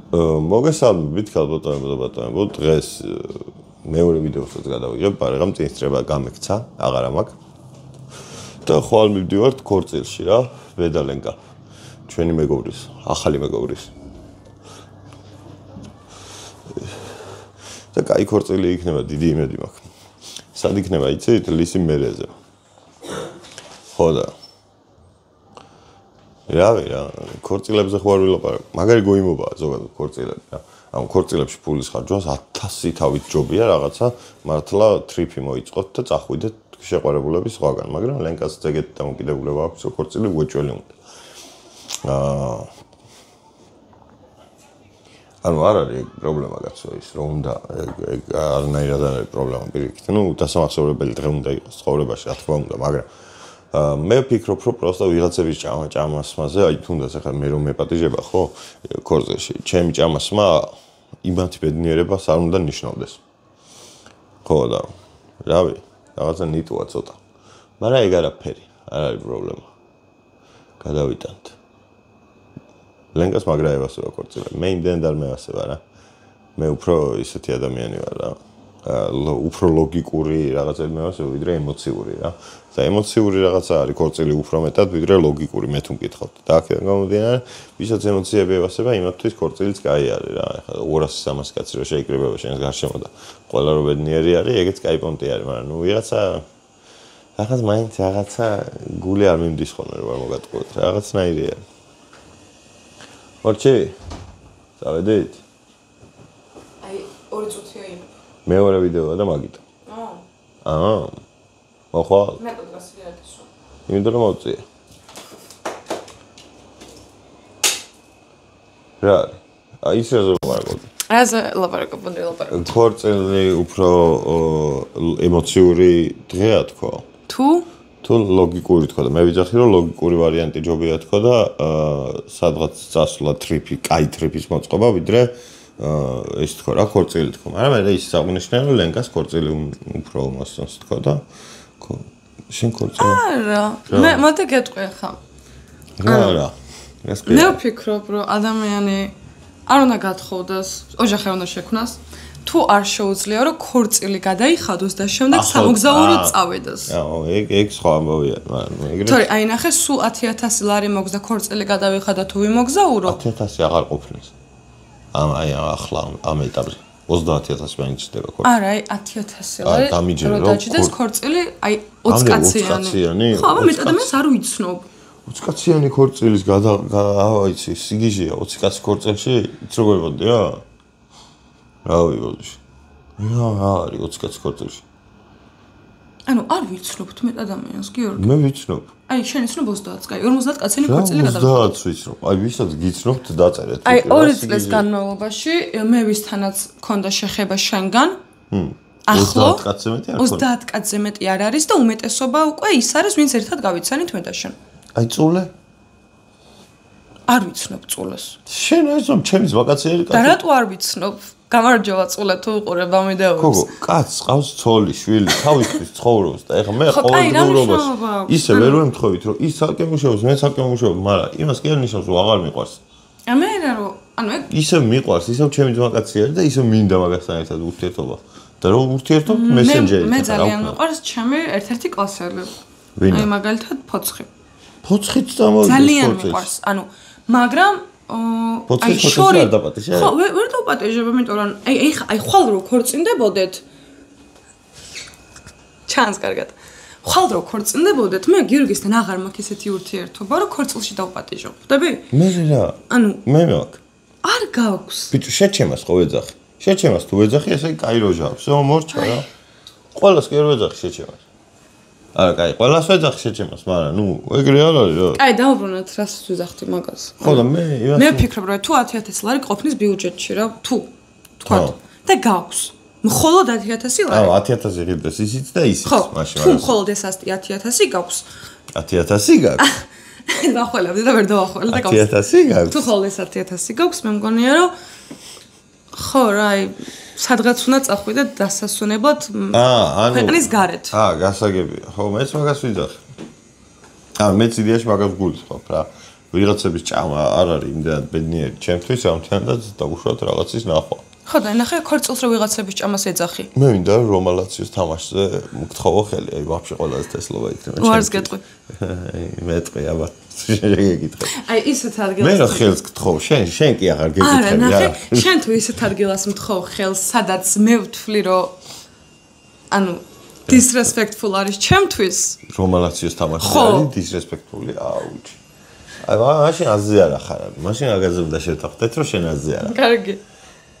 მოგესალმებით ქალბატონებო და ბატონებო, დღეს მეორე ვიდეოსაც გადავიღებ, მაგრამ წინსწრება გამექცა, აღარა მაქვს. და ხვალ მივდივართ ქორწილში რა, ვედალენკა. ჩვენი მეგობრის, ახალი მეგობრის. და კაი ქორწილი იქნება, დიდი იმედი მაქვს. სად იქნება, იცით, ლისი მერეზე. ხო და რა, ქორწილებზე ხო არ ვილაპარაკ. მაგარი გოიმობაა ზოგადად ქორწილები რა. ამ ქორწილებში ფულის ხარჯვას 1000 თავით ჯობია რაღაცა, მართლა ტრიპი მოიწყოთ და წახვიდეთ შეყვარებულების სხვაგან, მაგრამ ლენკას ეგეთი დამოკიდებულება აქვს, რომ ქორწილი უეჭველი უნდა. ანუ არ არის პრობლემა კაცო ის, რომ უნდა არანაირად არ არის პრობლემა პირიქით. ნუ დასამახსოვრებელი დღე უნდა იყოს ცხოვრებაში, რა თქმა უნდა, მაგრამ მე ვფიქრობ, რომ პროსტა ვიღაცების ჭამასმაზე, აი თუნდაც ახლა მე რომ მეპატიჟება ხო ქორწილში, ჩემი ჭამასმა იმათ ბედნიერებას არ უნდა ნიშნავდეს. ხო და რავი, რაღაცა ნიტუა ცოტა. მაგრამ ეგ არაფერი, არ არის პრობლემა. გადავიტანთ. ლენკას მაგრა ევასება ქორწილები. მე იმდენად არ მევასება რა. მე უფრო ისეთი ადამიანი ვარ რა. უფრო ლოგიკური რაღაცები მევასება, ვიდრე ემოციური რა. და ემოციური რაღაცა არის ქორწილი უფრო მეტად, ვიდრე ლოგიკური, მე თუ მკითხავთ. და აქედან გამომდინარე, ვისაც ემოციები ევასება, იმათთვის ქორწილიც კაი არის რა. ეხლა 200-300 კაცი რო შეიკრიბება შენს გარშემო და ყველა რო ბედნიერი არის, ეგეც კაი პონტი არის, მაგრამ ნუ ვიღაცა მაინც რაღაცა გული არ მიმდის ხოლმე რომ არ მოგატყუოთ. რაღაცნაირი არის. ორჩი, წავედით? აი, 2 წუთია იმ. მეორე ვიდეოა და მაგიტო. მოხვალ? მე პოდკასტი არ დისვა. იმიტომ რომ მოვწია. რა არის? ის რაზე ლაპარაკობდი? რაზე ლაპარაკობდი? ქორწილი უფრო ემოციური დღეა თქო. თუ ლოგიკური თქო და მე ვიძახი რომ ლოგიკური ვარიანტი ჯობია თქო და სადღაც წასვლა ტრიპი, კაი ტრიპის მოწყობა ვიდრე ეს თქო რა ქორწილი თქო. მაგრამ მე ის საუნიშნია რომ ლენკას ქორწილი უფრო მოსწონს თქო და შენ ქორწილი? არა, მე მოდი გეტყვი ახლა. რა. მე ვფიქრობ რომ ადამიანი არ უნდა გათხოვდეს, ოჯახი უნდა შექმნას. თუ არ შეუძლია რომ ქორწილი გადაიხადოს და შემდეგ სამოგზაუროდ წავიდეს. ეგ სხვა ამბავია, მაგრამ ეგრე. თორე აი ნახე, სულ 10000 ლარი მოგზა ქორწილი გადავიხადო თუ ვიმოგზაურო? 10000 აღარ ყოფნის. აი ახლა ამ ეტაპზე 30000 მაინც ჩდება ქორწილი. არა, აი 10000 ლარი. რომ დაჭდეს ქორწილი, აი 20 კაციანი. ხო, აბა მეტ ადამიანს არ ვიცნობ. 20 კაციანი ქორწილის იცი, სიგიჟეა 20 კაცი ქორწილში, იც როგორ მოდია? რავი, ბოდიში. რა არის 20 კაცი ქორწილში? ანუ არ ვიცნობთ მეტ ადამიანს, გიორგი? მე ვიცნობ. აი, შენ იცნობ 30 კაცი, 50 კაციანი ქორწილი გადავიხადე. 30 ვიცნობ. აი, ვისაც გიცნობთ, დაწერეთ. აი, 2 წლის განმავლობაში მე ვისთანაც მქონდა შეხება შენგან. ახლო 30 კაცზე მეტი არ 30 კაცზე მეტი არ არის და უმეტესობა უკვე ის არის, ვინც ერთად გავიცანით მე და შენ. აი, წულე? არ ვიცნობ წულეს. შენ ეცნობ ჩემს ვაკაციერი კაცი. და რატო არ ვიცნობ? გამარჯობა წულე თუ უყურებ ამ ვიდეოს. გოგო, კაცს ყავს ცოლი, შვილი, თავისთვის ცხოვრობს და ეხლა მე ყოველდღიურობაში ისე ვერ ვემთხოვით რომ ის ცალკე მუშაობს, მე ცალკე მუშაობ, მაგრამ იმას კი არ ნიშნავს რომ აღარ მიყვარს. მე რა რომ ანუ ეგ ისე მიყვარს, ისე ჩემი ძმაკაცი არის და ისე მინდა მაგასთან ერთად ურთიერთობა. და რომ ურთიერთობთ მესენჯერით. მე ძალიან მიყვარს ჩემი ერთ-ერთი კლასელი. აი მაგალითად ფოცხი. ფოცხიც წამოვიდეს. ძალიან მიყვარს. ანუ მაგრამ აი შორი არ დაპატიჟე? ხო, ვერ დაპატიჟებ, იმიტომ რომ აი ხვალ რო ქორწინდებოდეთ. ჩანს კარგად. ხვალ რო ქორწინდებოდეთ, მე გიორგისთან აღარ მაქვს ესეთი ურთიერთობა, რომ ქორწილში დავპატიჟო. ხვდები? მე რა? ანუ მე მაქვს. არ გაქვს. ბიჭო, შეჩემას ხო ვეძახი? შეჩემას თუ ვეძახი, ესე კაი როჟა. всё, მორჩა რა. ყველას კი არ ვეძახი შეჩემას. არა, კაი, ყველას ვეძახი შეჩემას, მაგრამ ნუ ეგრე არ არის რა. კაი, დავუბრუნოთ, რას ვეძახთი მაგას. ხო და მე მე ვფიქრობ, რომ თუ 10000 ლარი ყოფნის ბიუჯეტში რა, თუ თქვა და გაქვს. მხოლოდ 10000 ლარი. 10000 ღირდეს ისიც და ისიც მაშინ. თუ მხოლოდ ეს 10000 გაქვს. 10000 გაქვს. დავახველებდი და ვერ დავახველე და გაქვს. 10000 გაქვს. თუ მხოლოდ ეს 10000 გაქვს, მე მგონია რომ ხო რა, აი სადღაც უნდა წახვიდე დასასვენებლად ქვეყნის გარეთ. გასაგებია. ხო, მეც მაგას ვიძახი. მეც იდეაში მაგას გულისხმობ რა. ვიღაცების ჭამა არ არის იმდენად ბედნიერი ჩემთვის, ამთანაც დაუშვათ რაღაცის ნახვა. ხო და ნახე ქორწილს რო ვიღაცების ჭამას ეძახი. მე მინდა რომალაციოს თამაშზე მოგთხოვო ხელი, აი ვაფშე ყველაზე თესლობა იქნება. ვარს გეტყვი. მეტყვი აბა შეგეკითხე. აი ისეთ ადგილას მე რა ხელს გთხოვ, შენ კი აღარ გეკითხები არა. არა, ნახე, შენ თუ ისეთ ადგილას მთხოვ ხელს, სადაც მე ვთვლი რომ ანუ disrespectful არის ჩემთვის. რომალაციოს თამაში არის disrespectful-ი, აუჩი. აი მაშინ აზე არ ახარ, მაშინ აგაზე უნდა შევთანხმდეთ რომ შენ აზე არა. კარგი.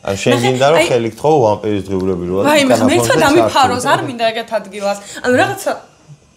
ან შენ გინდა რომ ხელი გთხოვ ვამპირის დღიურები რო აი მე მეცად ამიფაროს არ მინდა ეგეთ ადგილას. ანუ რაღაცა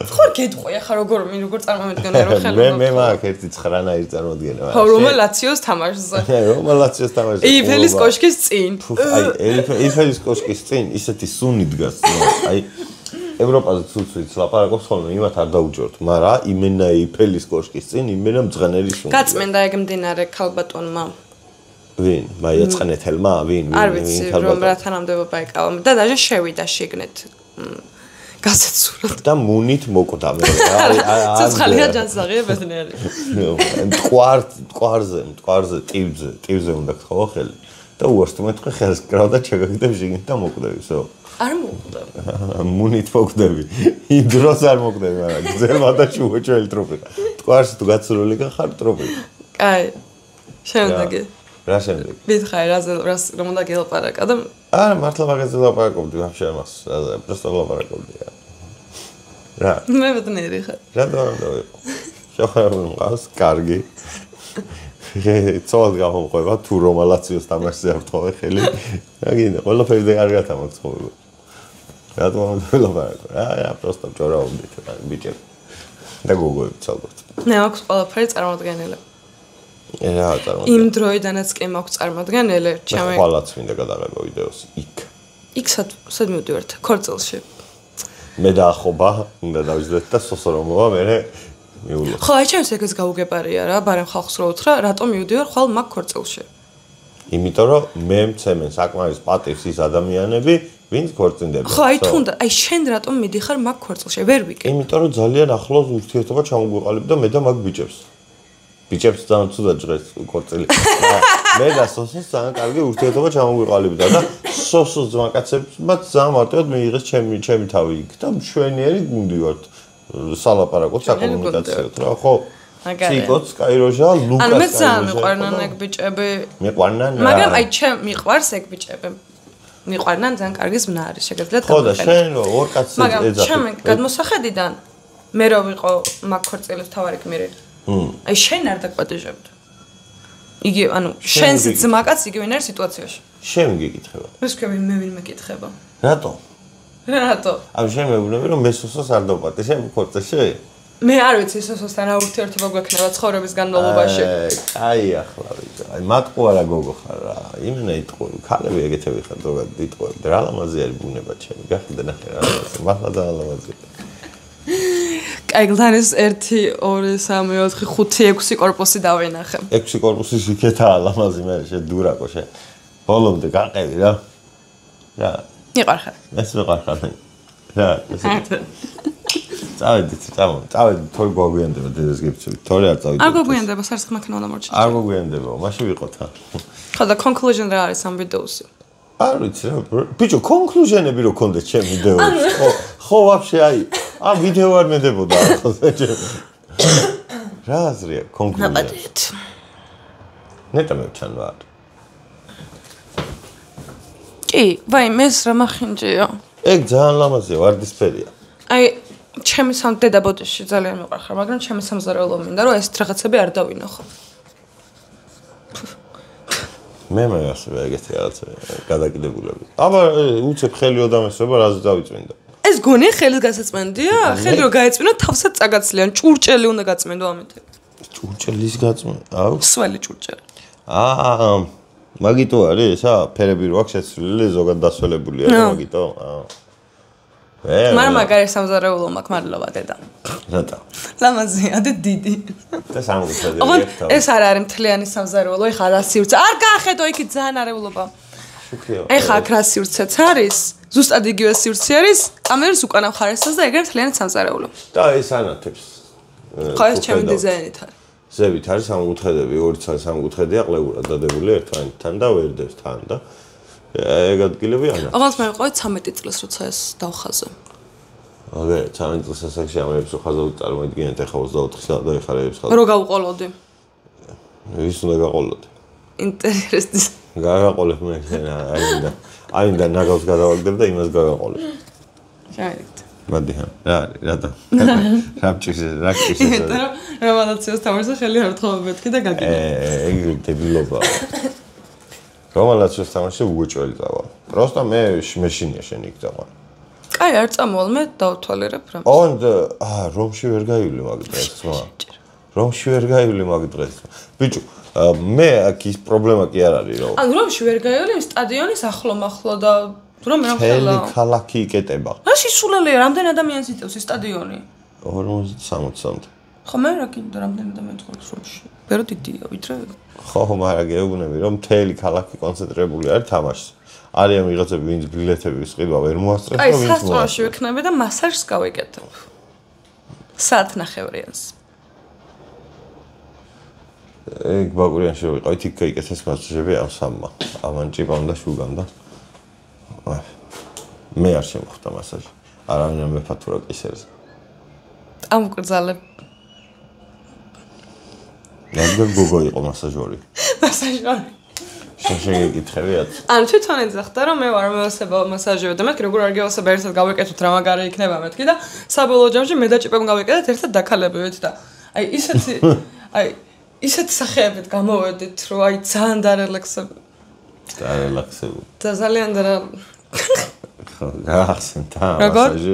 ხარ გეტყვი ახლა როგორ წარმოვიდგენე რომ ხელი მე მაგ ერთი 9-ნაირი წარმოდგენა. ხო რომალაციოს თამაშზე. რომალაციოს თამაშზე. ეიფელის კოშკის წინ. აი ეიფელის კოშკის წინ ისეთი სუნი დგას. აი ევროპაზე ცუცვით ლაპარაკობს ხოლმე იმათ არ დაუჯერთ, მაგრამ იმენა ეიფელის კოშკის წინ იმენა მძღანელი სუნი. გაწმენდა ეგ მდინარე ქალბატონმა. ვინ? მაია წყნეთელმა? ვინ? არ ვიცი რომ რა თანამდებობა ეკავა და დაჟე შევიდა შიგნით. გასაცურად. და მუნით მოკვდა მე. ცოცხალია ჯანსაღია ბედნიერი. მტკვარზე, ტივზე უნდა გთხოვო ხელი. და უარსტუმეთქვი ხელს კრავ და ჩაგაგდებ შიგნით და მოკვდები, всё. არ მოკვდები. მუნით მოკვდები. იმ დროს არ მოკვდები, მაგრამ გზელმა და შუოჭველი ტროპიკა. მტკვარში თუ გაცურული ხარ ტროპიკა. კაი. შემდეგი. რა შემდეგ? მითხარი რას რომ უნდა გელაპარაკა და არა მართლა მაგაზე ლაპარაკობდი ვაფშე ამას просто ლაპარაკობდი რა მე ბედნიერი ხარ რა დავიყო შეხარ მყავს კარგი ცოლად გამომყვება თუ რომალაციოს თამაშზე ავთხოვე ხელი რა გინდა ყველაფერი და არ გათამოცხობ რატომ ლაპარაკო რა просто ჯორაობდი ბიჭები და გოგოები ცალკე მე აქვს ყველაფერი წარმოდგენილი რა წარმოდგენილი იმ დროიდანაც კი მაქვს წარმოდგენილი ჩემი ხვალაც მინდა გადაღება ვიდეოს იქ სად მივდივართ ქორწილში მე დაახობა უნდა დავიზრდეთ და სოსორომოვა მე მიულო ხო აი ჩემს ეგეც გაუგებარია რა ბარემ ხალხს რო უთხრა რატომ მივდივარ ხვალ მაგ ქორწილში იმიტომ რომ მე მცემენ საკმარის პატივს ის ადამიანები ვინც ქორწინდება ხო აი თუნდა აი შენ რატომ მიდიხარ მაგ ქორწილში ვერ ვიკი იმიტომ რომ ძალიან ახლოს ურთიერთობა ჩამოგვიყალიბდა მე და მაგ ბიჭებს ძალიან ცუდად ჟღერს ქორწილი მე და სოსოს ძალიან კარგი ურთიერთობა ჩამოგვიყალიბდა და სოსოს ძმაკაცებმა ძალიან მარტივად მიიღეს ჩემი თავი იქ და მშვენიერი გუნდივართ სალაპარაკოთ საკომუნიკაციოდ რა ხო ციკოც კაიროჟა ლუკას ანუ მე ძალიან მიყვარნან ეგ ბიჭები მიყვარნან მაგრამ აი ჩემ მიყვარს ეგ ბიჭები მიყვარნან ძალიან კარგი ზმნა არის შეგეძლოთ ხო და შენ ორ კაცს მაგრამ ჩემ გადმოსახედიდან მე რო ვიყო მაგ ქორწილის თავარი გმირი აი შენ არ დაკვატეჟებდ იგი ანუ შენს ძმაკაც იგივე არის სიტუაციაში შენ გიკითხება მე ვქები მე ვინ მეკითხება რატო ამ შენ მეუბნები რომ მე სოსოს არ დავპატე შენ ქორწილში მე არ ვიცი სოსოსთან რა ურთიერთობა გვექნება ცხოვრების განმავლობაში აი ახლა ვიცი აი მატყუ არა გოგო ხარ რა იმენა იტყვი ქალები ეგეთები ხარ ზოგადად იტყვი რა ლამაზი არის ბუნება ჩემი გახდა ნახე რა მართლა ძალამაზი კაიგლთან ეს 1 2 3 4 5 6 კორპუსი დავინახე 6 კორპუსი იქეთაა ლამაზი მე შე დურაკო შე ბოლომდე გაყევი რა მიყარხარ ეს მიყარხარ რა წავედით თორე გვაგვიანდება დედას გიფცები თორე არ წავიდეთ არ გვაგვიანდება სარცხ მაქნა უნდა მორჩა არ გვაგვიანდება მაშინ ვიყოთ ხო და conclusion რა არის ამ ვიდეოსი არ ვიცი რა ბიჭო კონკლუზიონები რო გქონდეთ ჩემ ვიდეოში ხო ვაფშე აი ამ ვიდეო არ მედებოდა რა აზრია კონკლუზია ნეტა მე ჩან ვარ კი ვაი მეს რა მახინჯია ეგ ძალიან ლამაზია ვარდისფერია აი ჩემი დედაბოდიში ძალიან მიყვარხარ მაგრამ ჩემი სამზარეულო მინდა რომ ეს რაღაცები არ დავინახო მე ასევე ეგეთი რაღაცა გადაკიდებულები აბა უცებ ხელი ოდამესობა რაზე დავიწმინდა ეს გონი ხელის გასაწმენდია ხელი რო გაეწმინო თავსაც წაგაცლიან ჭურჭელი უნდა გაწმენდო ამით ჭურჭელის გაწმენდა აუ სველი ჭურჭელი მაგიტო არის ესა ფერები რო აქვს შეცვლილი ზოგადად დასველებულია მაგიტო მაგრამ მაგარი სამზარეულო მაქვს მადლობა დედა რატო ლამაზია და დიდი და სამგუთხედი ეს არ არის მთლიანი სამზარეულო ეხა რა სივრცე არ გაახედო იქ ძალიან არეულობა შუქია ეხა აქ რა სივრცეც არის ზუსტად იგივე სივრცე არის კამერას უკანა მხარესაც და ეგრე მთლიანი სამზარეულო და ეს ანათებს ხო ეს ჩემი დიზაინით არის ზევით არის სამკუთხედები, ორი სამკუთხედია ყლეურად დადებული ერთმანეთთან და ვერდებს თან და ეგ ადგილები არა. აღარც მე ვიყავი 13 წელს როცა ეს დავხაზე. აგე 13 წელს ასაკში ამერებს ხაზავ წარმოიდგინეთ ახლა 24 საათი და ეხარებს ხაზავ. რო გავყოლოდი. ის უნდა გაყოლოდი. ინტერესტის. გაგაყოლებ მე აინდა ნაგავს გადავაგდებ და იმას გაგაყოლებ. შევიდეთ. მადიჰა. რატო? რა ჭირს ეს? რომანაციას თამაშზე ხელი არ თხოვე მეთქი და გაგიგე. ეგ დებილობაა. რომანაციას თამაში უგუჭველი წავალ. პროსტა მე მეშინია შენ იქ წავალ. კაი, არ წამოვალ, მე დავთვალიერებ რა. ოღონდ რომში ვერ გაივლი მაგ დღეს, ხმა. რომში ვერ გაივლი მაგ დღეს. ბიჭო, მე აქ ის პრობლემა კი არ არის, რომ ანუ რომში ვერ გაივლი, სტადიონის ახლო-მახლო და რომ რა ხელა. თელი ქალაქი იკეტება. რა სისულელეა, რამდენი ადამიანს იწევს ის სტადიონი? 50-60-მდე. ხო, მე რა კიდე რამდენი ადამიანი ცხოვრობს რომში? ბევრი დიდია, ვიდრე ხო, მაგრამ გეუბნები, რომ მთელი ქალაქი კონცენტრირებული არის თამაშზე. არიან ვიღაცები, ვინც ბილეთების ყიდვა ვერ მოასწრებს და ვინც მოასწრებს. აი, სასწავლოში ვიქნები და მასაჟს გავიკეთებ. საათნახევრიანს. ეგ ბაგურიანში ვიყავით, იქ გაიკეთეს მასაჟები ამ სამმა. ამან ჭიპამ და შუგამ და მე არ შემოხვდა მასაჟი. არავინ არ მეფათურა კისერზე. ამკრძალებ. რადგან გოგო იყო მასაჟორი. მასაჟორი. შეგეკითხებიათ. ან თვითონ ეძახდა რომ მე ვარ მევასება მასაჟები და მეთქი როგორ არ გევასება ერთად გავიკეთოთ რა მაგარი იქნება მეთქი და საბოლოო ჯამში მე და ჭიპემ გავიკეთეთ ერთად დაქალებივით და აი ისეთი სახეებით გამოვედით რომ აი ძალიან დარელაქსებული. დარელაქსებული. და ძალიან ხო, გახსენდა მასაჟი.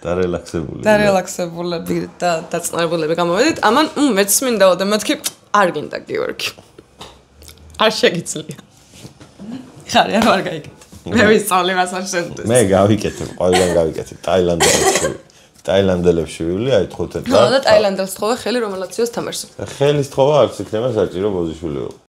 დარელაქსებული. დარელაქსებულები და დაწნარებულები გამოვედით. ამან მეც მინდაო და მეთქი არ გინდა გიორგი. არ შეგიძლია. ხარი არ გაიგეთ. მე ვისწავლე მასაჟს შენთვის. მე გავიკეთებ, ყველგან გავიკეთებ. ტაილანდელებში ვივლი, აი 5 და ტაილანდელს თხოვე ხელი რომელაციოს თამაშს. ხელის თხოვა არც იქნება საჭირო ბოზიშვილი.